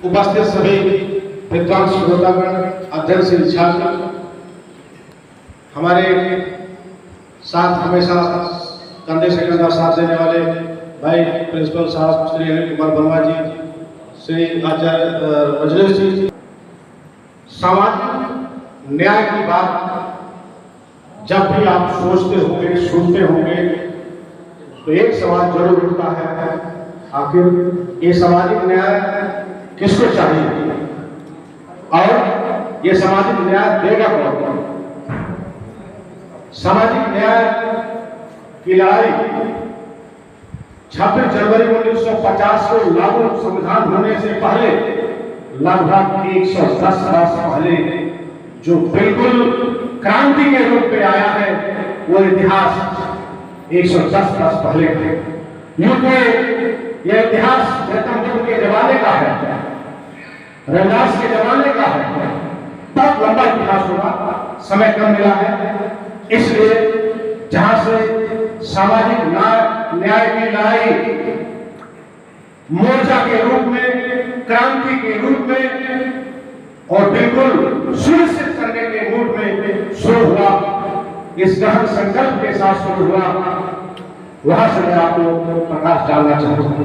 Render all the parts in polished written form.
उपस्थित सभी विद्वान श्रोतागण, अध्यक्ष छात्र, हमारे साथ हमेशा कंधे से कंधा साथ देने वाले भाई प्रिंसिपल साहब श्री अनिल कुमार वर्मा जी, श्री आचार्य रजनीश जी। सामाजिक न्याय की बात जब भी आप सोचते होंगे, सुनते होंगे, तो एक सवाल जरूर उठता है, आखिर ये सामाजिक न्याय किसको चाहिए और ये सामाजिक न्याय देगा कौन? सामाजिक न्याय की लड़ाई 26 जनवरी 1950 को लागू संविधान होने से पहले लगभग 110 वर्ष पहले जो बिल्कुल क्रांति के रूप में आया है, वो इतिहास 110 वर्ष पहले थे। यूं तो यह इतिहास गौतम बुद्ध के जमाने का है, रविदास के जमाने का है, बहुत लंबा इतिहास होगा, समय कम मिला है। इसलिए जहां से सामाजिक न्याय की लड़ाई मोर्चा के रूप में, क्रांति के रूप में और बिल्कुल सुनिश्चित करने के मूड में शुरू हुआ, इस गहन संकल्प के साथ शुरू हुआ, वहां से मैं आपको प्रकाश डालना चाहूंगा।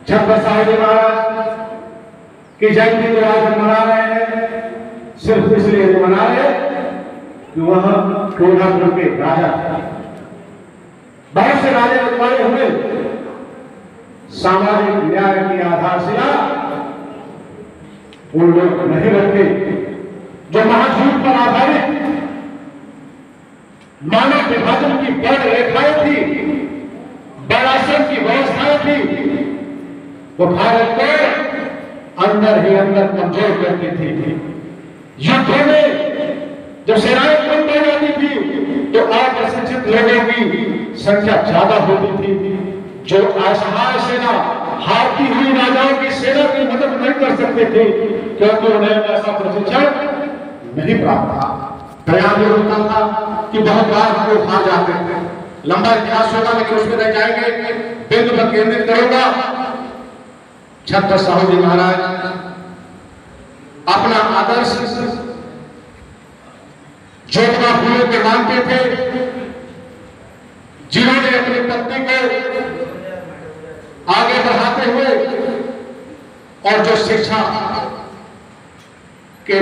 छत्रपति साहब जी महाराज की जयंती जो आज मना रहे हैं, सिर्फ इसलिए तो मना रहे कि वह कोल्हापुर के राजा थे। बहुत से राजे रजवाड़े हुए, सामाजिक न्याय की आधारशिला उन लोग नहीं रखे जो महाझूठ पर आधारित मानव विभाजन की बड़ रेखाएं थी, बड़ासन की व्यवस्थाएं थी, वो भारत को अंदर ही अंदर कमजोर करती थी। युद्धों में जब सेनाएं कम हो जाती थी तो अप्रशिक्षित लोगों की संख्या ज्यादा होती थी। जो असहाय सेना, हारती हुई राजाओं की सेना की मदद नहीं कर सकते थे क्योंकि उन्हें ऐसा प्रशिक्षण नहीं प्राप्त था। बयान ये होता था कि बहुत बार हम लोग हार जाते थे। लंबा इतिहास होगा लेकिन उसमें रह जाएंगे, बिंदु पर केंद्रित करूंगा। छत्रपति साहू जी महाराज अपना आदर्श ज्योतिबा फूले के मानते थे, जिन्होंने अपनी पत्नी को आगे बढ़ाते हुए और जो शिक्षा के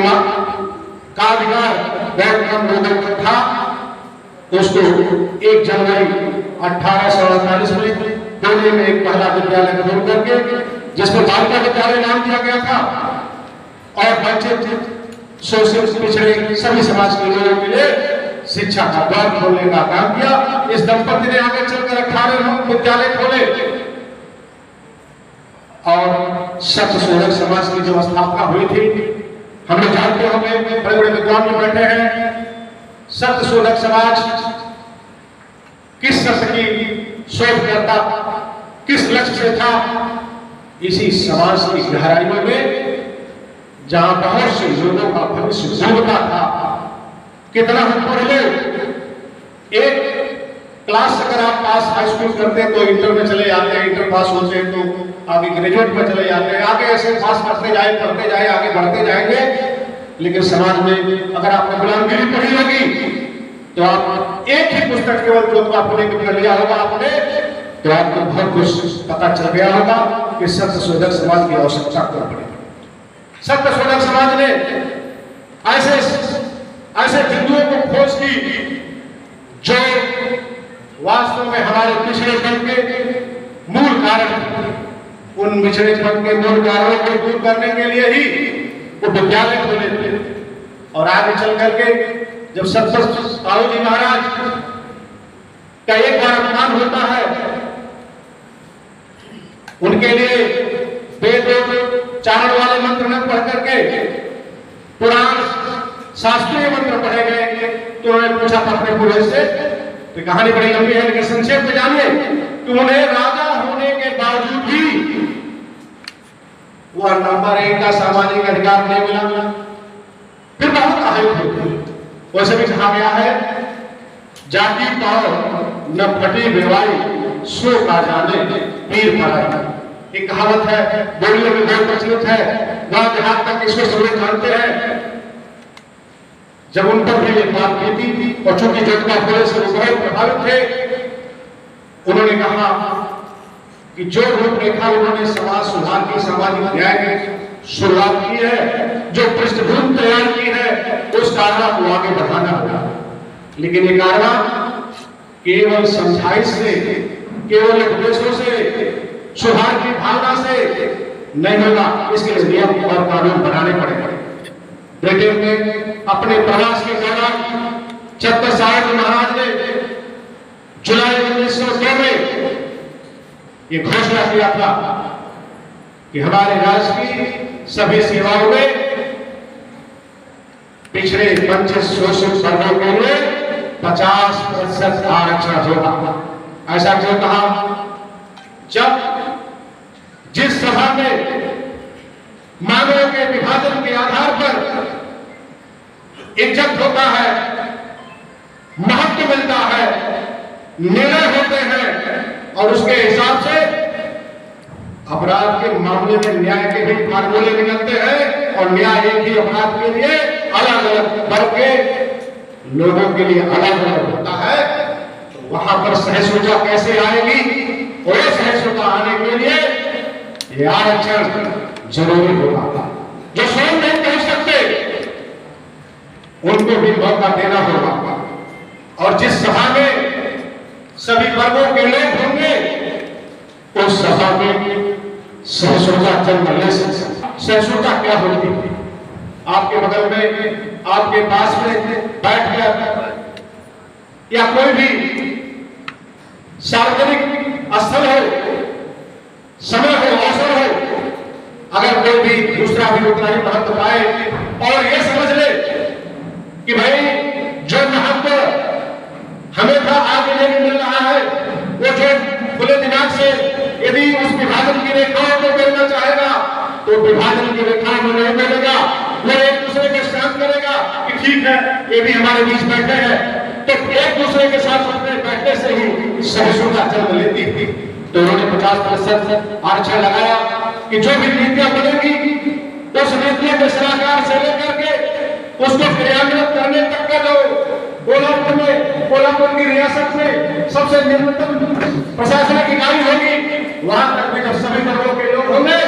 का अधिकार बहुत कम लोगों को था, उसको 1 जनवरी 1848 में पुणे में एक पहला विद्यालय खोल करके, जिसको बालिका विद्यालय नाम दिया गया था, और वंचित, शोषित, पिछड़े सभी समाज के लोगों के लिए शिक्षा का द्वार खोलने का काम किया। इस दंपति ने आगे चलकर 18 विद्यालय खोले और सत्यशोधक समाज की जो स्थापना हुई थी, हम लोग जानते होंगे, बड़े बड़े विद्वान जो बैठे हैं। सत्यशोधक समाज किस सत्य की शोध करता, किस लक्ष्य से था? इसी समाज की गहराइयों में जहां बहुत से लोगों का भविष्य डूबता था। कितना हम पढ़े, एक क्लास अगर आप पास हाई स्कूल करते हैं तो इंटर में चले जाते हैं, इंटर पास होते हैं तो आगे ग्रेजुएट में चले जाते हैं, आगे ऐसे पास करते जाए, पढ़ते जाए, आगे बढ़ते जाएंगे। लेकिन समाज में अगर आपने गुलामगिरी पढ़ी होगी तो आप एक ही पुस्तक केवल ज्योतिबा फूले की पढ़ लिया होगा आपने, तो आपको बहुत कुछ पता चल गया होगा कि सत्यशोधक समाज की आवश्यकता क्यों पड़ी। सत्यशोधक समाज ने ऐसे बिंदुओं को खोज की जो वास्तव में हमारे पिछड़ेपन के मूल कारण। उन पिछड़ेपन के मूल कारणों को दूर करने के लिए ही वो विद्यालय खोले थे। और आगे चल करके जब सत्यशोधक साहू जी महाराज का एक बार अपमान होता है, उनके लिए वेद चारण वाले मंत्र न पढ़ करके पुराण शास्त्रीय मंत्र पढ़े गए। तो उन्होंने पूछा था अपने पुरोहित से, तो कहानी बड़ी लंबी है लेकिन संक्षेप में जानिए कि उन्हें राजा होने के बावजूद भी वह नंबर 1 का सामाजिक अधिकार नहीं मिला। फिर बहुत आयु थे, वैसे भी कहा गया है, जाति पाओ न फटी बेवाई सो का जाने पीर पराई। एक कहावत है, बोलियों में बहुत प्रचलित है, गांव देहात तक इसको सब लोग जानते हैं। जब उन पर भी ये बात बीती थी और चूंकि ज्योतिबा फुले से वो बहुत प्रभावित थे, उन्होंने कहा कि जो रूपरेखा उन्होंने समाज सुधार की, सामाजिक न्याय की शुरुआत की है, जो पृष्ठभूमि तैयार की है, उस कारवा को आगे बढ़ाना होगा। लेकिन ये कारवा केवल समझाइश से, केवल उपदेशों से, सुधार की भावना से नहीं होगा। इसके लिए नियम और कानून बनाने पड़ेंगे। ब्रिटेन में अपने प्रवास के दौरान छत्रसाल साहब महाराज ने जुलाई 1902 में ये घोषणा किया था कि हमारे राज्य की सभी सेवाओं में पिछड़े वंचित शोषित वर्गों के लिए 50% आरक्षण होगा। ऐसा क्यों कहा? जब जिस सभा में मानवों के विभाजन के आधार पर इज्जत होता है, महत्व मिलता है, निर्णय होते हैं और उसके हिसाब से अपराध के मामले में न्याय के भी फार्मूले निकलते हैं और न्याय एक ही अपराध के लिए अलग अलग वर्ग के लोगों के लिए अलग अलग होता है। तो वहां पर सहिष्णुता कैसे आएगी? और सहिष्णुता आने के लिए ये आरक्षण जरूरी होगा। जो स्वयं नहीं कह सकते उनको भी मौका देना होगा। और जिस सभा में सभी वर्गों के लोग होंगे, उस सभा में सहिष्णुता जन्म ले सकती। सहिष्णुता क्या होती है? आपके बगल में, आपके पास में बैठ गया या कोई भी सार्वजनिक स्थल हो, समय हो, अवसर हो, अगर कोई भी दूसरा भी उतना ही महत्व पाए और ये समझ ले कि भाई जो महत्व हमें था आगे नहीं मिल रहा है, वो जो खुले दिमाग से यदि उस विभाजन की रेखाओं को मिलना चाहेगा तो विभाजन की रेखाओं में नहीं मिलेगा। वो एक दूसरे को शांत करेगा कि ठीक है ये भी हमारे बीच बैठे हैं, तो एक दूसरे के साथ अपने बैठने से ही सहिष्णुता जन्म लेती थी। तो उन्होंने 50% आरक्षण लगाया कि जो भी नीतियां बनेगी उस नीतियों के सलाहकार से लेकर के उसको क्रियान्वित करने तक का जो कोल्हापुर की रियासत में सबसे निम्नतम प्रशासनिक इकाई होगी, वहां तक में जब सभी वर्गों के लोग होंगे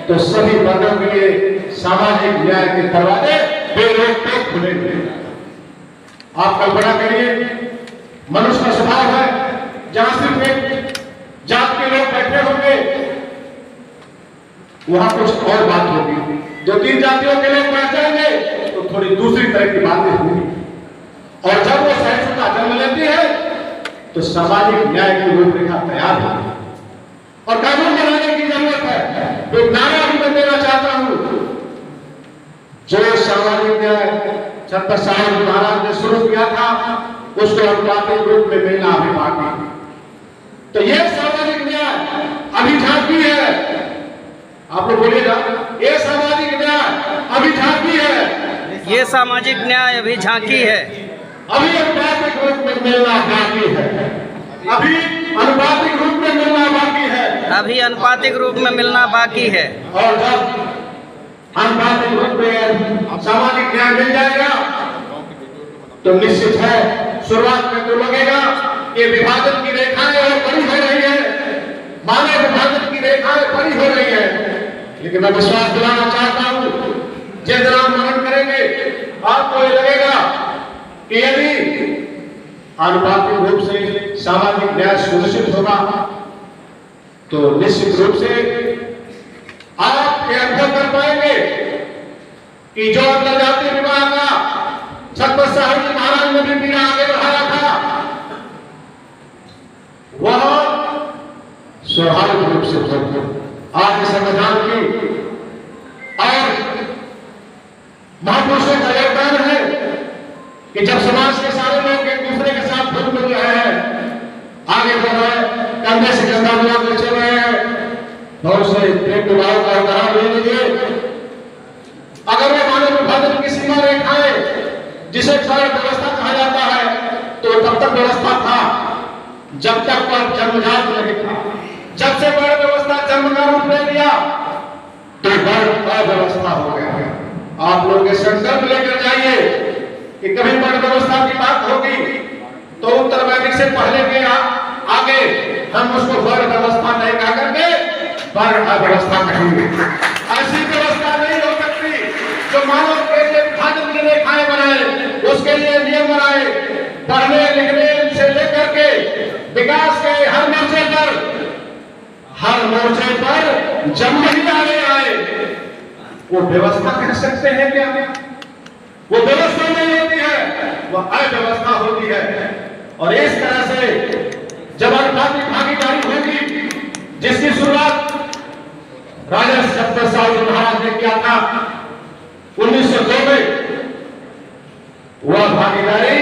तो सभी वर्गों के लिए सामाजिक न्याय के दरवाजे बेरोक टोक खुलेंगे। आप कल्पना करिए, मनुष्य का स्वभाव है जहां सिर्फ एक जात के लोग बैठे होंगे, वहां कुछ और बात होगी। जो 3 जातियों के लोग बैठ जाएंगे तो थोड़ी दूसरी तरह की बातें होंगी। और जब वो सहिष्णुता जन्म लेती है तो सामाजिक न्याय की रूपरेखा तैयार होगी और कानून बनाने की जरूरत है। तो नारा भी मैं देना चाहता हूं, जो सामाजिक न्याय छत्रसाल साहब महाराज ने शुरू किया था उसको अनुपातिक रूप में मिलना अभी बाकी। तो यह सामाजिक न्याय अभी झांकी है। आप लोग बोलिएगा, ये सामाजिक न्याय अभी झांकी है। ये सामाजिक न्याय अभी झांकी है, अभी अनुपातिक रूप में मिलना बाकी है। अभी अनुपातिक रूप में मिलना बाकी है। अभी अनुपातिक रूप में मिलना बाकी है। और जब अनुपातिक रूप में सामाजिक न्याय मिल जाएगा तो निश्चित है शुरुआत में तो लगेगा ये विभाजन की रेखाएं और बड़ी हो रही है, मानव विभाजन की रेखाएं बड़ी हो रही है। लेकिन मैं विश्वास दिलाना चाहता हूं, जिस दिन आप मनन करेंगे आपको ये लगेगा कि यदि अनुपातिक रूप से सामाजिक न्याय सुनिश्चित होगा तो निश्चित रूप से आप ये अनुभव कर पाएंगे कि जो अंतरजातीय विवाह का छत्रसाल साहब महाराज ने भी पीड़ा आगे बढ़ाया था, वह स्वाभाविक रूप से आज संविधान की और महापुरुषों का योगदान है कि जब समाज के सारे लोग एक दूसरे के साथ घुल मिल रहे हैं, आगे बढ़ रहे हैं, कंधे से कंधा मिला के चल रहे हैं, बहुत से प्रेम विवाह का उदाहरण ले लीजिए। अगर वो मानव विभाजन की सीमा रेखाएं जिसे क्षण व्यवस्था कहा जाता है तो तब तक व्यवस्था था जब तक पर जन्मजात नहीं था। जब से वर्ण व्यवस्था जन्म का रूप ले लिया तो वर्ण अव्यवस्था हो गया। आप लोग ये संकल्प लेकर जाइए कि कभी वर्ण व्यवस्था की बात होगी तो उत्तर वैदिक से पहले के आगे हम उसको वर्ण व्यवस्था नहीं कह करके वर्ण अव्यवस्था कहेंगे। ऐसी व्यवस्था नहीं हो सकती जो मानव के लिए विभाजन की रेखाएं बनाए, उसके लिए नियम बनाए, पढ़ने लिखने से लेकर के विकास के हर मोर्चे पर जब नहीं आए वो व्यवस्था कह सकते हैं क्या? वो व्यवस्था नहीं होती है, वो अव्यवस्था होती है। और इस तरह से जब भागीदारी होगी जिसकी शुरुआत राजा सत्यसाई महाराज ने किया था 1902 में, वह भागीदारी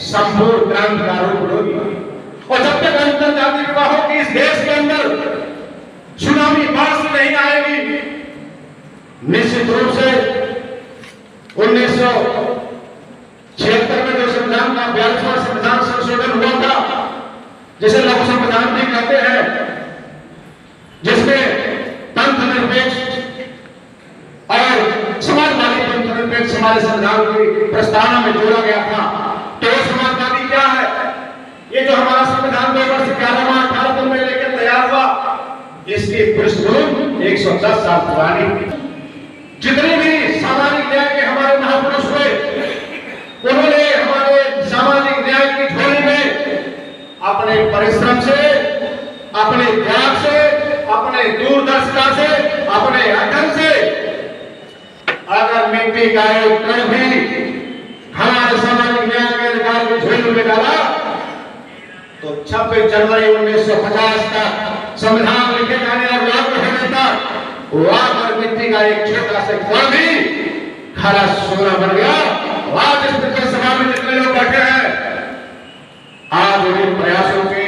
संपूर्ण क्रांति का रूप होगी। और जब तक अंतर जाति विवाहों की इस देश के अंदर सुनामी बाढ़ से नहीं आएगी, निश्चित रूप से 1976 में जो संविधान का 42वां संविधान संशोधन हुआ था, जिसे लघु संविधान भी कहते हैं, जिसमें पंथ निरपेक्ष और समाजवादी पंथ निरपेक्ष हमारे संविधान की प्रस्तावना में जोड़ा गया था। तो समाजवादी क्या है? ये जो हमारा संविधान 2 वर्ष 11 दिन में लेकर तैयार हुआ, इसकी पृष्ठभूमि 110 साल पुरानी। जितने भी सामाजिक न्याय के हमारे महापुरुष हुए, उन्होंने हमारे सामाजिक न्याय की झोली में अपने परिश्रम से, अपने त्याग से, अपने दूरदर्शिता से, अपने अध्ययन से अगर मिट्टी का एक कण भी हमारे सामाजिक न्याय के अधिकार की झोली में डाला तो 26 जनवरी 1950 तक संविधान लिखे जाने और लागू होने तक वहां पर मिट्टी का एक छोटा सा कण भी खरा सोना बन गया। आज इस पिछले सभा में जितने लोग बैठे हैं, आज उन्हीं प्रयासों के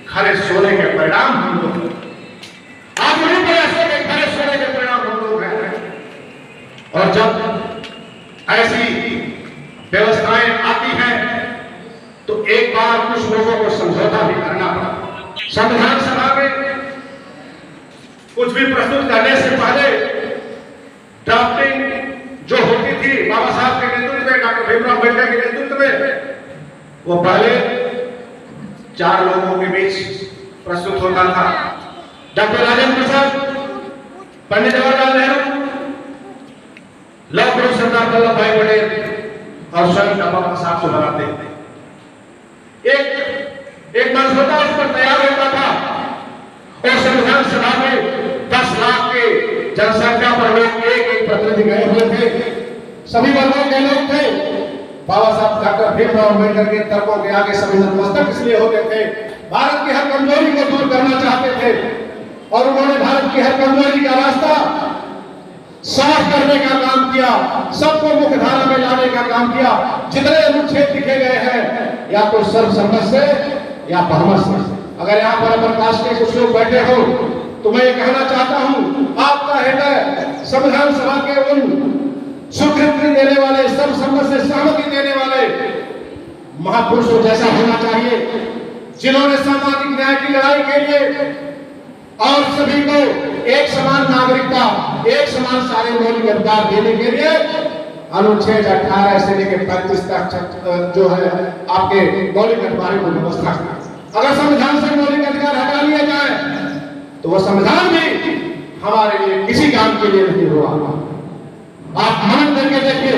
खरे सोने के परिणाम हम लोग, आज उन्हीं प्रयासों के खरे सोने के परिणाम हम लोग हैं। और जब ऐसी व्यवस्थाएं आती हैं तो एक बार कुछ लोगों को समझौता भी करना पड़ा। संविधान सभा में कुछ भी प्रस्तुत करने से पहले ड्राफ्टिंग जो होती थी बाबा साहब के नेतृत्व में, डॉक्टर भीमराव अम्बेडकर के नेतृत्व में, वो पहले 4 लोगों के बीच प्रस्तुत होता था। डॉक्टर राजेंद्र प्रसाद, पंडित जवाहरलाल नेहरू, लौह पुरुष सरदार वल्लभ भाई पटेल और स्वयं बाबा साहब से बनाते थे। एक मसौदा उस पर तैयार होता था और संविधान सभा में 10 लाख के जनसंख्या पर लोग एक प्रतिनिधि गए हुए थे, सभी वर्गों के लोग थे। बाबा साहब डॉक्टर भीमराव अम्बेडकर के तर्कों के आगे सभी नतमस्तक इसलिए होते थे, भारत की हर कमजोरी को दूर करना चाहते थे और उन्होंने भारत की हर कमजोरी का रास्ता साफ करने का काम किया, सबको मुख्य धारा में लाने का काम किया। जितने अनुच्छेद लिखे गए हैं या तो सर्वसम्मत से या बहुमत से। अगर यहाँ पर प्रकाश के कुछ लोग बैठे हो तो मैं ये कहना चाहता हूँ, आपका हृदय संविधान सभा के उन स्वीकृति देने वाले, सर्वसम्मत से सहमति देने वाले महापुरुषों जैसा होना चाहिए, जिन्होंने सामाजिक न्याय की लड़ाई के लिए और सभी को एक समान नागरिकता, एक समान सारे मौलिक अधिकार देने के लिए अनुच्छेद 18 से लेकर 35 तक जो है आपके मौलिक अधिकारों की व्यवस्था की। अगर संविधान से मौलिक अधिकार हटा लिया जाए तो वह संविधान भी हमारे लिए किसी काम के लिए नहीं हुआ। आप मनन करके देखिए,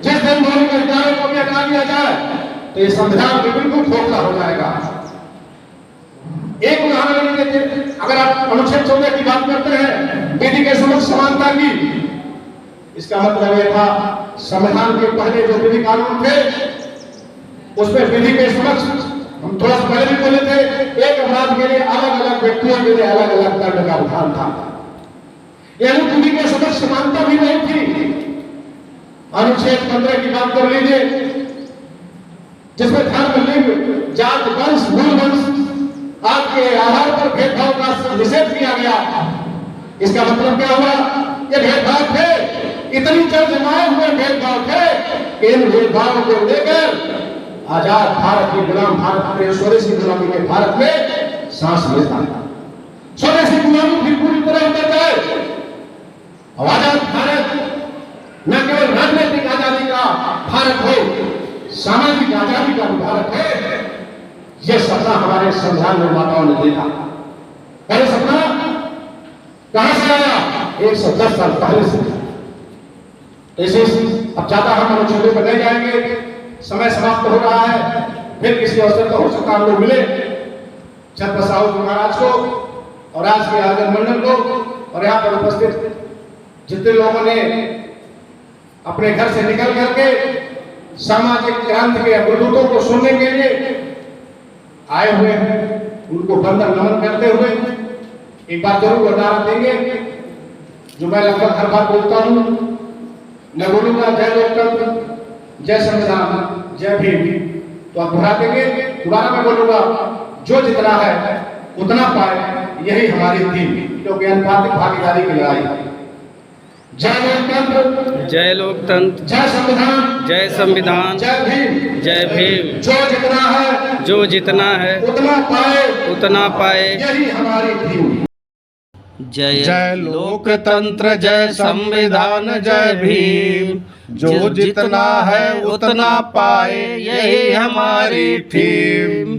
जिस दिन मौलिक अधिकारों को भी हटा लिया जाए तो ये संविधान भी बिल्कुल खोखला हो जाएगा। एक उदाहरण लेते, अगर आप अनुच्छेद 14 की बात करते हैं, विधि के समक्ष समानता की, इसका मतलब यह था संविधान के पहले जो विधि कानून थे उसमें विधि के समक्ष, हम थोड़ा सा पहले भी बोले थे, एक अपराध के लिए अलग अलग व्यक्तियों के लिए अलग अलग दंड का विधान था, यानी विधि के समक्ष समानता भी नहीं थी। अनुच्छेद 15 की बात कर लीजिए, जिसमें धर्म, लिंग, जात, वंश, मूल वंश आपके आधार पर भेदभाव का निषेध किया गया। इसका मतलब क्या हुआ? ये भेदभाव थे, इतनी जमाए हुए भेदभाव थे, इन भेदभावों को लेकर आजाद भारत की गुलाम भारत में, स्वदेशी गुलामी के भारत में सांस लेता था। स्वदेशी गुलामी फिर पूरी तरह उतर जाए और आजाद भारत न केवल राजनीतिक आजादी का भारत हो, सामाजिक आजादी का भी भारत है। यह सपना हमारे संविधान निर्माताओं ने देखा। पहले सपना कहां से आया? 110 साल पहले से। ऐसे अब ज्यादा हम अनुच्छेदों पर नहीं जाएंगे, समय समाप्त हो रहा है। फिर किसी अवसर पर हो सकता हम लोग मिले छत्रपति साहू महाराज को और आज के आयोजन मंडल को और यहाँ पर उपस्थित जितने लोगों ने अपने घर से निकल करके सामाजिक क्रांति के अग्रदूतों को सुनने के लिए आए हुए हैं, उनको वंदन नमन करते हुए एक बार जरूर नारा देंगे जो मैं लगभग हर बार बोलता हूँ। मैं बोलूंगा जय लोकतंत्र, जय संविधान, जय भीम, तो आप दोहरा देंगे। दोबारा मैं बोलूंगा जो जितना है उतना पाए, यही हमारी थीम, क्योंकि अनुपातिक भागीदारी की लड़ाई है। जय लोकतंत्र, जय लोकतंत्र, जय संविधान, जय संविधान, जय भीम, जय भीम। जो जितना है उतना पाए, यही हमारी थीम। जय लोकतंत्र, जय संविधान, जय भीम। जो जितना है उतना पाए, यही हमारी थीम।